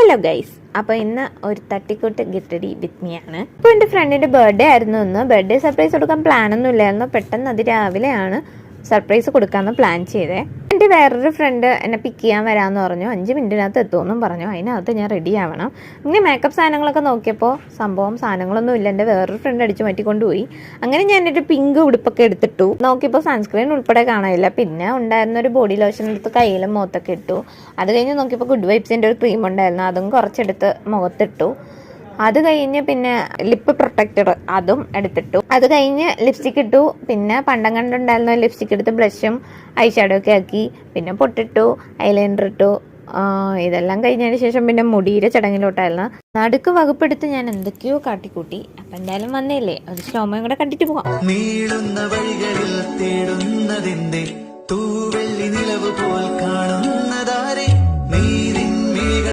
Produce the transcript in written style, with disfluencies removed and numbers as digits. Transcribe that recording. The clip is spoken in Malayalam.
ഹലോ ഗൈസ്, അപ്പോൾ ഇന്ന് ഒരു തട്ടിക്കൂട്ട് ഗെറ്റഡി വിത്ത് മീ ആണ്. ഇപ്പോൾ എൻ്റെ ഫ്രണ്ടിൻ്റെ ബർത്ത്ഡേ ആയിരുന്നു ഇന്ന്. ബർത്ത്ഡേ സർപ്രൈസ് കൊടുക്കാൻ പ്ലാനൊന്നും ഇല്ലായിരുന്നു. പെട്ടെന്ന് അത് രാവിലെയാണ് സർപ്രൈസ് കൊടുക്കാമെന്ന് പ്ലാൻ ചെയ്തേ. എൻ്റെ വേറൊരു ഫ്രണ്ട് എന്നെ പിക്ക് ചെയ്യാൻ വരാമെന്ന് പറഞ്ഞു. 5 മിനിറ്റിനകത്ത് എത്തുമെന്നും പറഞ്ഞു. അതിനകത്ത് ഞാൻ റെഡി ആവണം. ഇങ്ങനെ മേക്കപ്പ് സാധനങ്ങളൊക്കെ നോക്കിയപ്പോൾ സാധനങ്ങളൊന്നും ഇല്ല. എൻ്റെ വേറൊരു ഫ്രണ്ട് അടിച്ചു മാറ്റിക്കൊണ്ടുപോയി. അങ്ങനെ ഞാൻ എൻ്റെ പിങ്ക് ഉടുപ്പൊക്കെ എടുത്തിട്ടു. നോക്കിയപ്പോൾ സൺസ്ക്രീൻ ഉൾപ്പെടെ കാണാനില്ല. പിന്നെ ഉണ്ടായിരുന്ന ഒരു ബോഡി ലോഷൻ എടുത്ത് കയ്യിലും മുഖത്തൊക്കെ ഇട്ടു. അത് കഴിഞ്ഞ് നോക്കിയപ്പോൾ ഗുഡ് വൈബ്സിൻ്റെ ഒരു ക്രീം ഉണ്ടായിരുന്നു. അതും കുറച്ചെടുത്ത് മുഖത്തിട്ടു. അത് കഴിഞ്ഞ് പിന്നെ ലിപ്പ് പ്രൊട്ടക്ടർ അതും എടുത്തിട്ടു. അത് കഴിഞ്ഞ് ലിപ്സ്റ്റിക് ഇട്ടു. പിന്നെ പണ്ടം കണ്ടുണ്ടായിരുന്ന ലിപ്സ്റ്റിക് എടുത്ത് ബ്ലഷും ഐ ഷാഡോ ഒക്കെ ആക്കി. പിന്നെ പൊട്ടിട്ടു, ഐലൈനർ ഇട്ടു. ഇതെല്ലാം കഴിഞ്ഞതിന് ശേഷം പിന്നെ മുടിയുടെ ചടങ്ങിലോട്ടായിരുന്നു. നടുക്ക് വകുപ്പെടുത്ത് ഞാൻ എന്തൊക്കെയോ കാട്ടിക്കൂട്ടി. അപ്പം എന്തായാലും വന്നേല്ലേ, ഒരു സ്ലോമയും കൂടെ കണ്ടിട്ട് പോകാം. നീളുന്ന വഴികളിൽ തേടുന്നതിന്റെ തൂവെള്ളി നിലവ് പോൽ കാണുന്നതാരെ നീ